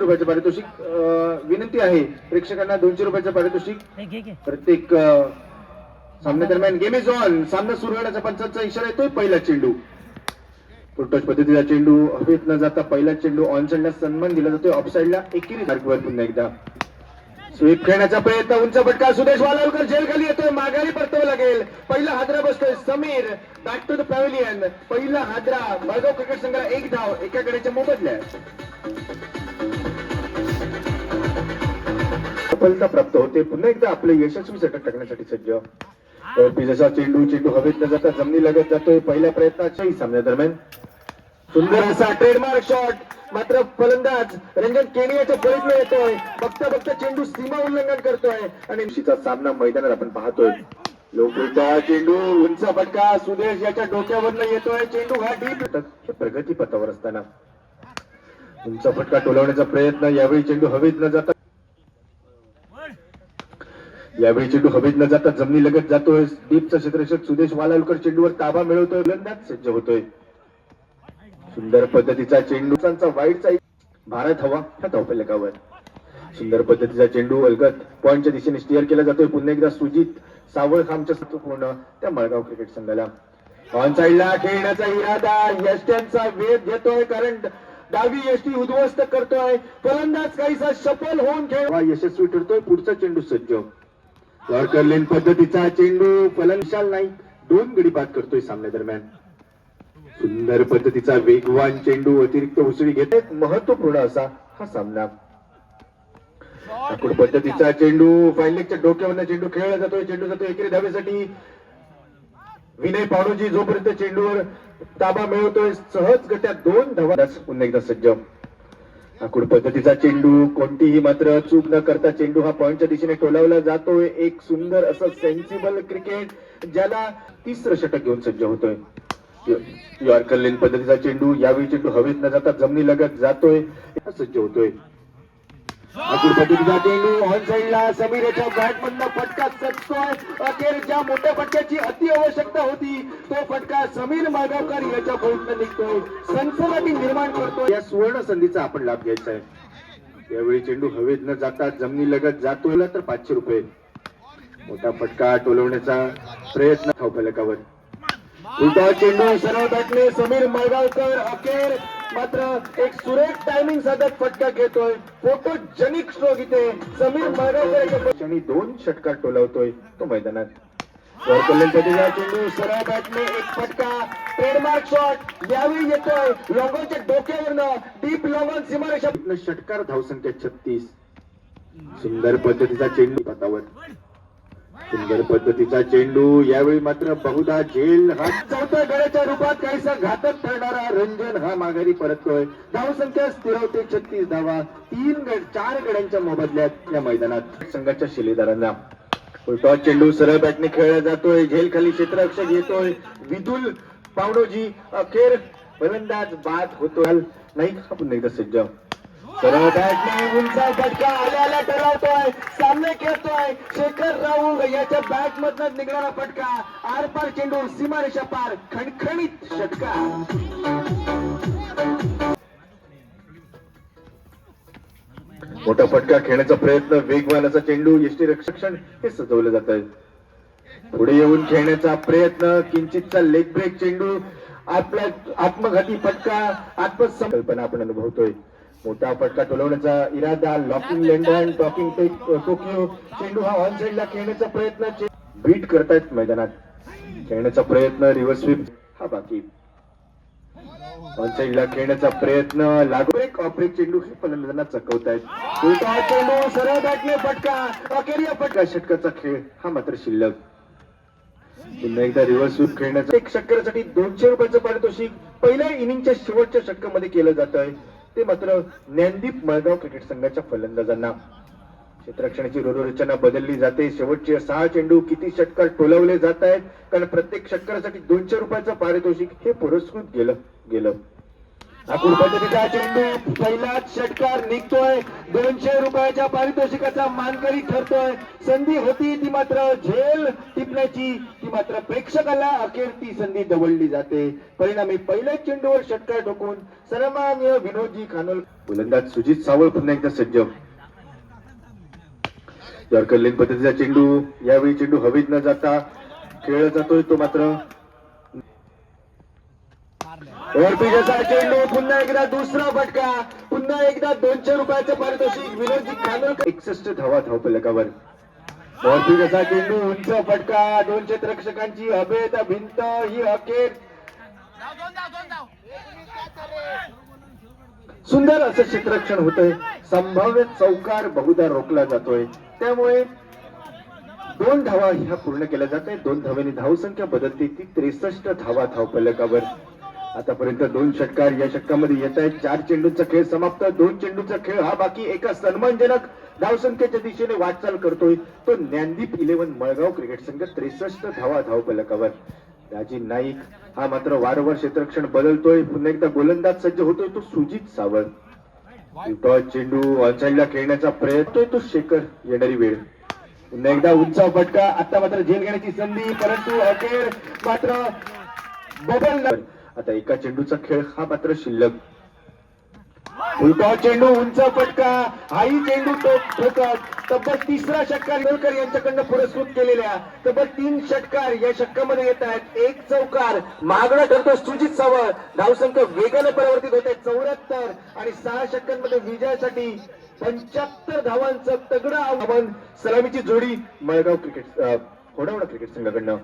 रुपयाचं पारितोषिक. विनंती आहे प्रेक्षकांना 200 रुपयाचं पारितोषिक प्रत्येक सामन्या दरम्यान. Game is on. सामना सुरू होण्याचा पंचांचा इशारा येतोय. पहिला चेंडू फुलटॉस पद्धतीचा चेंडू हवेत न जाता पहिला चेंडू ऑन साइडला सन्मान दिला जातोय. ऑफ साइडला एकेरी मार्कवर पुन्हा एकदा स्वीप खेळण्याचा प्रयत्न. उंच फटका. सुदेश वालावलकर जेल खाली येतोय. माघारी परतावं लागेल. पहिला हादरा बसतोय. Samir back to the pavilion. पहिला हादरा मळगाव क्रिकेट संघाला 1 धाव एका गड्याच्या मोबदल्यात. सफलता प्राप्त होते. पुन्हा एकदा आपले यशस्वी षटक टाकण्यासाठी सज्ज. जसा चेंडू हवेत न जाता जमिनी लगत जातोय. पहिल्या प्रयत्नाच्याही सामन्या दरम्यान सुंदर असा ट्रेडमार्क शॉट. मात्र फलंदाज रंजन केनियाच्या प्रयत्न येतोय. बघता चेंडू सीमा उल्लंघन करतोय आणि निश्चितचा सामना मैदानात आपण पाहतोय. लोकरीचा चेंडू उंच फटका. सुदेश याच्या डोक्यावरनं येतोय. चेंडू हा डीप. हे प्रगती पथावर असताना उंच फटका टोलवण्याचा प्रयत्न. यावेळी चेंडू हवेत न जाता जमिनी लगत जातोय. डीपचा क्षेत्ररक्षक सुदेश वालावलकर चेंडूवर ताबा मिळवतोय. फलंदाज सज्ज होतोय. सुंदर पद्धतीचा चेंडू वाईटचा भारत हवा ह्या धावफलकावर. सुंदर पद्धतीचा चेंडू अलगत पॉइंटच्या दिशेने स्टिअर केला जातोय. पुन्हा एकदा सुजित सावळखामच्या पूर्ण त्या मळगाव क्रिकेट संघाला. ऑन साइडला खेळण्याचा इरादा. यष्ट्यांचा वेध घेतोय कारण डावी यष्टी उद्ध्वस्त करतोय. फलंदाज काहीसा सफल होऊन खेळ यशस्वी ठरतोय. पुढचा चेंडू सज्ज. यॉर्कर लेन पद्धतीचा चेंडू. फलंदाज नाही 2 गडी बाद करतोय सामन्या दरम्यान. सुंदर पद्धतीचा वेगवान चेंडू अतिरिक्त उसळी घेत. महत्वपूर्ण असा हा सामना. आकुड पद्धतीचा चेंडू फाईनलेगच्या डोक्यावरनं चेंडू खेळला जातोय. चेंडू जातोय एकेरी धावेसाठी. विनय पावणोजी जोपर्यंत चेंडूवर ताबा मिळवतोय सहज गत्या 2 धावा. पुन्हा एकदा सज्ज. आकुड पद्धतीचा चेंडू. कोणतीही मात्र चूक न करता चेंडू हा पॉइंटच्या दिशेने टोलावला जातोय. एक सुंदर असं सेन्सिबल क्रिकेट ज्याला 3रं षटक घेऊन सज्ज होतोय. यॉर्कर लेन पद्धतीचा चेंडू. यावेळी चेंडू हवेत न जाता जमिनी लगत जातोय. सज्ज होतोय. आकुड पद्धतीचा चेंडू ऑन साइडला. समीर याच्या बॅटमधनं फटका सचतोय. अखेर ज्या मोठ्या फटक्याची अति आवश्यकता होती तो फटका समीर माळगावकर याच्या बोलून निघतोय. सनसनाटी निर्माण करतोय. या सुवर्ण संधीचा आपण लाभ घ्यायचा आहे. यावेळी चेंडू हवेत न जाता जमिनी लगत जातोय तर 500 रुपये. मोठा फटका टोलवण्याचा प्रयत्न धावफलकावर. उलटा चेंडू सरळ बॅटने समीर माळगावकर. अखेर मात्र एक सुरेख टायमिंग साधत फटका घेतोय. फोटोजेनिक स्ट्रोक इथे समीर माळगावकर 2 षटकार टोलावतोय तो मैदानात. पद्धतीचा चेंडू सरळ बॅटने एक फटका. ट्रेडमार्क शॉट यावेळी येतोय लॉंगॉनच्या डोक्यावरनं. डीप लॉंगॉन सीमारेषा. षटकार धावसंख्या 36. सुंदर पद्धतीचा चेंडू पथावर. सुंदर पद्धतीचा चेंडू. यावेळी मात्र बहुधा झेल हा चौथ्या गड्याच्या रूपात काहीसा घातक ठरणारा रंजन हा माघारी परततोय. धावसंख्या स्थिरावते 36 धावा. 4 गड्यांच्या मोबदल्यात या मैदानात संघाच्या शिलेदारांना. टॉस चेंडू सरळ बॅटने खेळला जातोय. झेल खाली क्षेत्ररक्षक येतोय विदुल पावडोजी. अखेर फलंदाज बाद होतोय. नाही पुन्हा एकदा सज्ज. सरळ बॅटने उंचा फटका आल्याला ठरवतोय. सामने खेळतोय शेखर राहुल याच्या बॅट मधनं निघणारा फटका. आरपार चेंडू सीमारेषा पार. खणखणीत षटका. मोठा फटका खेळण्याचा प्रयत्न. वेगवान असा चेंडू. यष्टी रक्षण हे सजवलं जात आहे. पुढे येऊन खेळण्याचा प्रयत्न. किंचितचा लेग ब्रेक चेंडू. आपला आत्मघाती फटका. आत्मसंकल्पना आपण अनुभवतोय. मोठा फटका टोलवण्याचा इरादा. Locking London talking Tokyo. चेंडू हा ऑन साइडला खेळण्याचा प्रयत्न. बीट करतायत मैदानात. खेळण्याचा प्रयत्न. रिव्हर्स स्वीप हा बाकी. ऑन साइडला खेळण्याचा प्रयत्न. लागू ब्रेक ऑफ ब्रेक चेंडू हे फलंदाजांना चकवतायत. चेंडू सरळ बॅटने फटका. अखेर या फटका षटकाचा खेळ हा मात्र शिल्लक. पुन्हा एकदा रिव्हर्स स्वीप खेळण्याचा. एक षटकासाठी 200 रुपयाचं पारितोषिक पहिल्या इनिंगच्या शेवटच्या षटकामध्ये केलं जात आहे. ते मात्र ज्ञानदीप मळगाव क्रिकेट संघाच्या फलंदाजांना. क्षेत्ररक्षणाची रचना बदलली जाते. शेवटचे 6 चेंडू किती षटकार टोलवले जात आहेत कारण प्रत्येक षटकारासाठी 200 रुपयाचं पारितोषिक हे पुरस्कृत गेलं. आकुड पद्धतीचा चेंडू पहिलाच षटकार निघतोय. 200 रुपयाच्या पारितोषिकाचा मानकरी ठरतोय. संधी होती ती मात्र झेल टिपण्याची, ती मात्र प्रेक्षकाला अखेर ती संधी दवडली जाते. परिणामी पहिल्याच चेंडूवर षटकार ठोकून सन्माननीय विनोदजी खानोल. गोलंदाज सुजित सावळ पुन्हा एकदा सज्ज. यॉर्कर लेन पद्धतीचा चेंडू, यावेळी चेंडू हवेत न जाता खेळला जातोय, तो मात्र ओव्हरपिचचा चेंडू, पुन्हा एकदा दुसरा फटका, पुन्हा एकदा 200 रुपयाचं पारितोषिक विनोदजी खानोलकर. 61 धावा धावफलकावर. ओव्हरपिचचा चेंडू, उंच फटका, 2 क्षेत्ररक्षकांची अभेद भिंत ही अखेर सुंदर असं क्षेत्ररक्षण होतंय. संभाव्य चौकार बहुधा रोखला जातोय, त्यामुळे 2 धावा ह्या पूर्ण केल्या जात आहेत. 2 धावांनी धावसंख्या बदलते ती 63 धावा धावफलकावर. आतापर्यंत 2 षटकार या षटकामध्ये येत आहेत. 4 चेंडूंचा खेळ समाप्त. 2 चेंडूंचा खेळ हा बाकी. एका सन्मानजनक धावसंख्येच्या दिशेने वाटचाल करतोय तो ज्ञानदीप 11 मळगाव क्रिकेट संघ. 63 धावा धावफलकावर. राजी नाईक हा मात्र वारंवार क्षेत्ररक्षण बदलतोय. पुन्हा एकदा गोलंदाज सज्ज होतोय तो सुजित सावळ. टॉस चेंडू ऑनसाइडला खेळण्याचा प्रयत्न, तो शेखर येणारी वेळ. पुन्हा एकदा उंच फटका. आता मात्र झेल घेण्याची संधी, परंतु अखेर मात्र बबल. आता एका चेंडूचा खेळ हा मात्र शिल्लक. उलटा चेंडू, उंच फटका, हाही चेंडू ठोकत तब्बल 3रा षटकार गोलकर यांच्याकडनं पुरस्कृत केलेल्या तब्बल 3 षटकार या षटकामध्ये येत आहेत. 1 चौकार मागणं ठरतो सुजित सावळ. धावसंख्या वेगाने परिवर्तित होते 74 आणि 6 षटकांमध्ये विजयासाठी 75 धावांचं तगडं आव्हान. सलामीची जोडी मळगाव क्रिकेट होडावडा क्रिकेट संघाकडनं.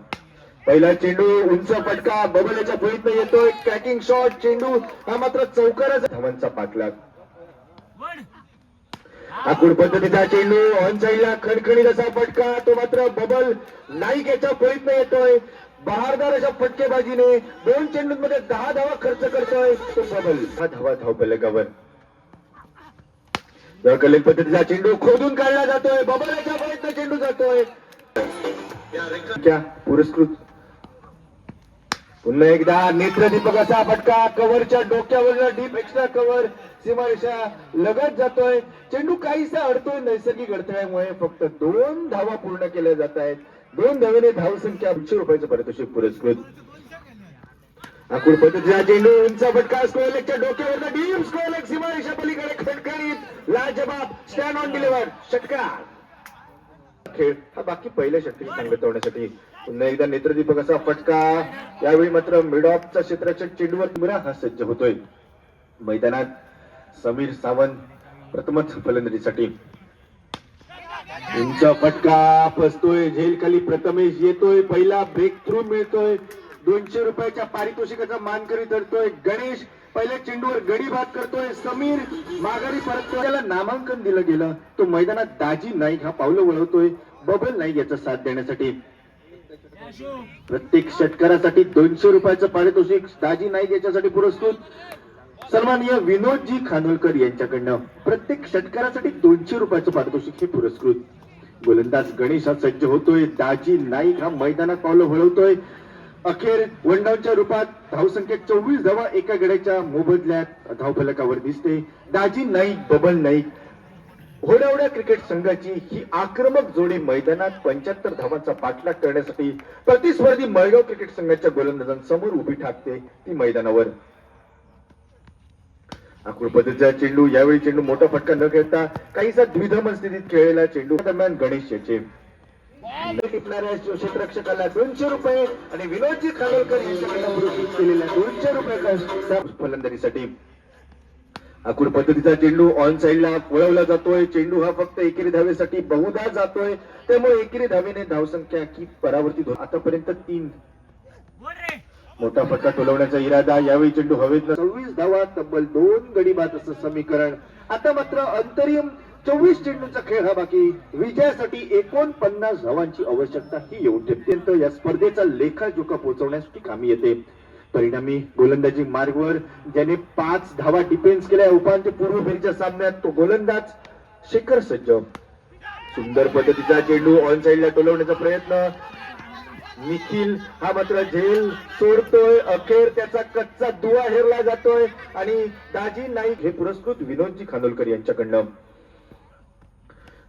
पहिला चेंडू, उंच फटका, बबल याच्या फळीतनं येतोय. क्रॅकिंग शॉट, चेंडू हा मात्र चौकाराचा धावांचा पाठलाग. आकुड पद्धतीचा चेंडू, ऑनसाइडला खणखणीत असा फटका, तो मात्र बबल नाईक याच्या फळीतनं येतोय. बहारदार अशा फटकेबाजीने 2 चेंडूंमध्ये 10 धावा खर्च करतोय तो बबल. 10 धावा धावफलकावर. कलेक्ट पद्धतीचा चेंडू खोदून काढला जातोय. बबल याच्या फळीतनं चेंडू जातोय. पुरस्कृत. पुन्हा एकदा नेत्रदीपक असा फटका, कव्हरच्या डोक्यावरला डीप एक्स्ट्रा कव्हर, सीमारेषा लगत जातोय. चेंडू काहीसा अडतोय नैसर्गिक अडथळ्यामुळे. फक्त 2 धावा पूर्ण केल्या जात आहेत. 2 धावेने धावसंख्या 200 रुपयाचं पारितोषिक पुरस्कृत. आकुड पद्धतीचा चेंडू, उंच फटका, स्कोअरलेगच्या डोक्यावरला डीप स्कोअरलेग, सीमारेषा पलीकडे खणखणीत लाजबाब स्टँड ऑन डिलिव्हर षटकार. खेळ हा बाकी पहिल्या षटकाची सांगत होण्यासाठी. पुन्हा एकदा नेत्रदीपक असा फटका, यावेळी मात्र मिड ऑफचा क्षेत्ररक्षक चेंडूवर मुरा हा सज्ज होतोय. मैदानात समीर सावंत प्रथमच फलंदाजीसाठी. उंच फटका फसतोय, झेल खाली प्रथमेश येतोय. पहिला ब्रेक थ्रू मिळतोय. 200 रुपयाच्या पारितोषिकाचा मानकरी ठरतोय गणेश. पहिल्या चेंडूवर गडी बाद करतोय समीर, माघारी परततोय. त्याला नामांकन दिलं गेलं, तो मैदानात दाजी नाईक हा पावलं वळवतोय बबल नाईक याचा साथ देण्यासाठी. प्रत्येक षटकारासाठी 200 रुपयाचं पारितोषिक दाजी नाईक याच्यासाठी पुरस्कृत. सन्माननीय विनोदजी खानोलकर यांच्याकडनं प्रत्येक षटकारासाठी 200 रुपयाचं पारितोषिक हे पुरस्कृत. गोलंदाज गणेश हा सज्ज होतोय. दाजी नाईक हा मैदानात पावलं वळवतोय. अखेर वनडाऊनच्या रूपात धावसंख्येत 24 धावा एका गड्याच्या मोबदल्यात धावफलकावर दिसते. दाजी नाईक, बबल नाईक होडावडा क्रिकेट संघाची ही आक्रमक जोडी मैदानात 75 धावांचा पाठलाग करण्यासाठी प्रतिस्पर्धी मळगाव क्रिकेट संघाच्या गोलंदाजांसमोर उभी ठाकते ती मैदानावर. आकुड पद्धतीचा चेंडू, यावेळी चेंडू मोठा फटका न खेळता काहीसा द्विधा स्थितीत खेळलेला चेंडू दरम्यान गणेश याचे. क्षेत्ररक्षकाला 200 रुपये आणि विनोदजी खानोलकर यांच्याकडे पुरस्कृत केलेल्या 200 रुपये फलंदाजीसाठी. आकुड पद्धतीचा चेंडू ऑन साइडला वळवला जातोय. चेंडू हा फक्त एकेरी धावेसाठी बहुधा जातोय, त्यामुळे एकेरी धावेने धावसंख्या की परावर्तित होत. आतापर्यंत 3 मोठा फटका टोलवण्याचा इरादा. यावेळी चेंडू हवेत 26 धावा तब्बल 2 गडी बाद असं समीकरण. आता मात्र अंतरिम 24 चेंडूंचा खेळ हा बाकी. विजयासाठी 49 धावांची आवश्यकता ही येऊन ठेपते. या स्पर्धेचा लेखाजोखा पोहोचवण्यासाठी कामी येते. परिणामी गोलंदाजी मार्गवर ज्याने 5 धावा डिफेन्स केल्या उपांत्य पूर्व फेरीच्या सामन्यात तो गोलंदाज शेखर सज्ज. सुंदर पद्धतीचा चेंडू ऑन साइडला टोलवण्याचा प्रयत्न. निखिल हा मात्र झेल सोडतोय, अखेर त्याचा कच्चा दुवा हेरला जातोय आणि दाजी नाईक हे पुरस्कृत विनोदजी खानोलकर यांच्याकडनं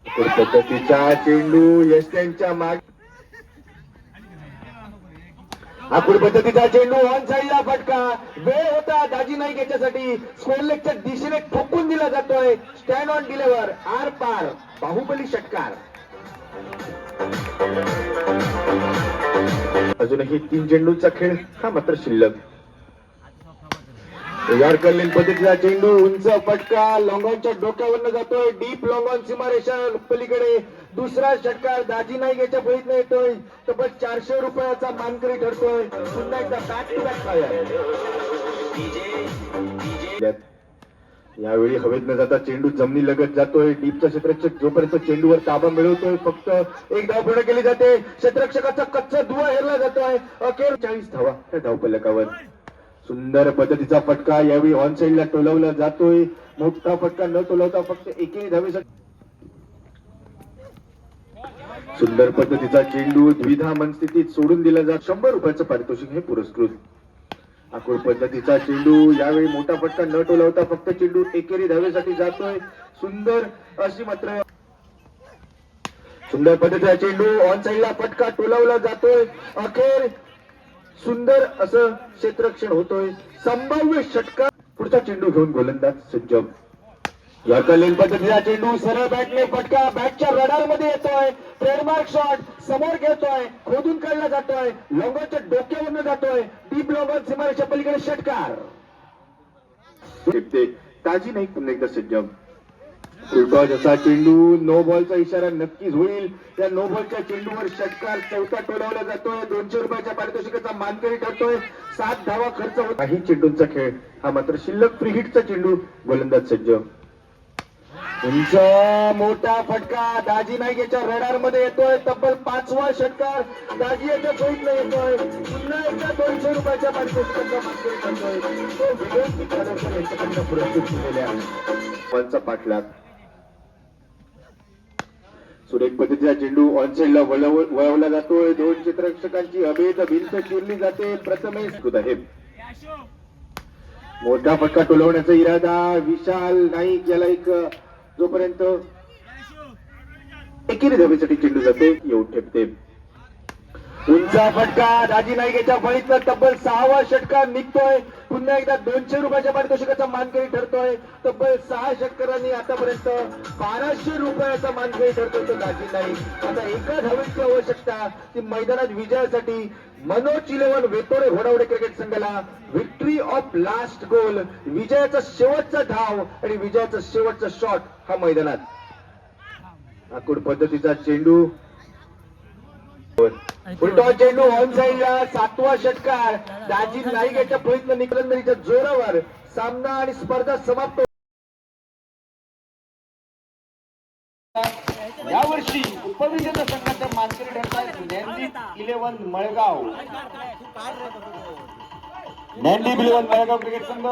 पद्धतीचा चेंडू यष्ट्यांच्या मागे, आकुड पद्धतीचा चेंडू ऑन साईडला फटका, वेळ होता दाजी नाईक याच्यासाठी, स्कोर लेगच्या दिशेने ठोकून दिला जातोय, स्टँड ऑन डिलेव्हर, आर पार, बाहुबली षटकार. अजूनही 3 चेंडूंचा खेळ हा मात्र शिल्लक. यारकरलीन पद्धतीचा चेंडू उंच फटका, लॉंगॉनच्या डोक्यावरनं जातोय, डीप लॉंगॉन सीमारेषा पलीकडे, दुसरा षटकार दाजी नाईक याच्या फळीतनं येतोय, तब्बल 400 रुपयाचा मानकरी ठरतोय. पुन्हा एकदा बॅक टू बॅक फायर. यावेळी हवेत न जाता चेंडू जमिनी लगत जातोय, डीपचा क्षेत्ररक्षक जोपर्यंत चेंडूवर ताबा मिळवतोय, फक्त एक धाव पूर्ण केली जाते, क्षेत्ररक्षकाचा कच्चा दुवा हेरला जातोय, अखेर 40 धावा त्या धावफलकावर. सुंदर पद्धतीचा फटका, यावेळी ऑन साईडला टोलवला जातोय, मोठा फटका न टोलवता फक्त एकेरी धावेसाठी. सुंदर पद्धतीचा चेंडू द्विधा मनस्थितीत सोडून दिला जात, 100 रुपयाचं पारितोषिक हे पुरस्कृत. आकुड पद्धतीचा चेंडू, यावेळी मोठा फटका न टोलवता फक्त चेंडू एकेरी धावेसाठी जातोय, सुंदर अशी मात्र सुंदर पद्धतीचा चेंडू ऑन साईडला फटका टोलवला जातोय, अखेर सुंदर असं क्षेत्ररक्षण होतोय, संभाव्य षटकार. पुढचा चेंडू घेऊन गोलंदाज सज्ज. याकरलीन पद्धतीचा चेंडू सरळ बॅटने फटका, बॅटच्या रडार मध्ये येतोय, ट्रेडमार्क शॉट, समोर घेतोय, खोदून काढला जातोय, लॉंगॉनच्या डोक्यावरनं जातोय, डीप लॉंगॉन सीमारेषा पलीकडे षटकार. ताजी नाही पुन्हा एकदा सज्ज. फुलटॉस असा चेंडू, नो बॉलचा इशारा नक्कीच होईल, त्या नो बॉलच्या चेंडूवर षटकार, चौथा टोलवला जातोय, 200 रुपयाच्या पारितोषिकाचा मानकरी ठरतोय, 7 धावा खर्च होत. काही चेंडूंचा खेळ हा मात्र शिल्लक. फ्री हिटचा चेंडू, गोलंदाज सज्ज. उंच मोठा फटका, दाजी नाईक याच्या रडार मध्ये येतोय, तब्बल 5वा षटकार दाजी याच्या फळीतनं येतोय, पुन्हा एकदा 200 रुपयाच्या पारितोषिकाचा मानकरी ठरतोय, तो विनोदजी खानोलकर यांच्याकडनं पुरस्कृत केलेल्या पाठलाग. सुरेख पद्धतीचा चेंडू ऑन साईडला वळवला जातोय, 2 क्षेत्ररक्षकांची अभेद भिंत चिरली जाते, प्रथमेश आहे. मोठा फटका टोलवण्याचा इरादा, विशाल नाईक याला एक जोपर्यंत एकेरी धावेसाठी चेंडू जाते येऊन ठेपते. उंचा फटका, दाजी नाईक याच्या फळीतनं तब्बल 6वा षटकार निघतोय, पुन्हा एकदा 200 रुपयाच्या पारितोषिकाचा मानकरी ठरतोय, तब्बल 6 षटकारांनी आतापर्यंत 1200 रुपयाचा मानकरी ठरतोय तो दाजी नाईक. आता एका धावेची आवश्यकता, ती मैदानात विजयासाठी. मनोज 11 वेतोरे घोडावडे क्रिकेट संघाला विक्ट्री ऑफ लास्ट गोल, विजयाचा शेवटचा धाव आणि विजयाचा शेवटचा शॉट हा मैदानात. आकुड पद्धतीचा चेंडू, फुलटॉस चेंडू ऑन साईडला, 7वा षटकार, दाजी नाईक याच्या फळीतनं निकलंदरीच्या जोरावर सामना आणि स्पर्धा समाप्त. यावर्षी उपविजेता संघाच्या मानकरी ठरतात नॅन्डी 11 मळगाव. नॅन्डी 11 मळगाव क्रिकेट संघ,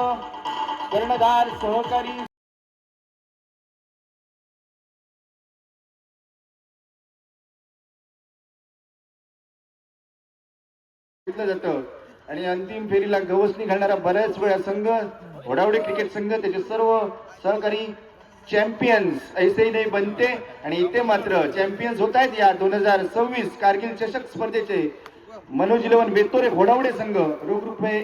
कर्णधार सहकारी जातं आणि अंतिम फेरीला गवसणी घालणारा बऱ्याच वेळा संघ घोडावडे क्रिकेट संघ, त्याचे सर्व सहकारी चॅम्पियन्स ऐसे नाही बनते. आणि इथे मात्र चॅम्पियन्स होत आहेत या 2026 कारगिल चषक स्पर्धेचे मनोज 11 वेतोरे घोडावडे संघ, रोख रुपये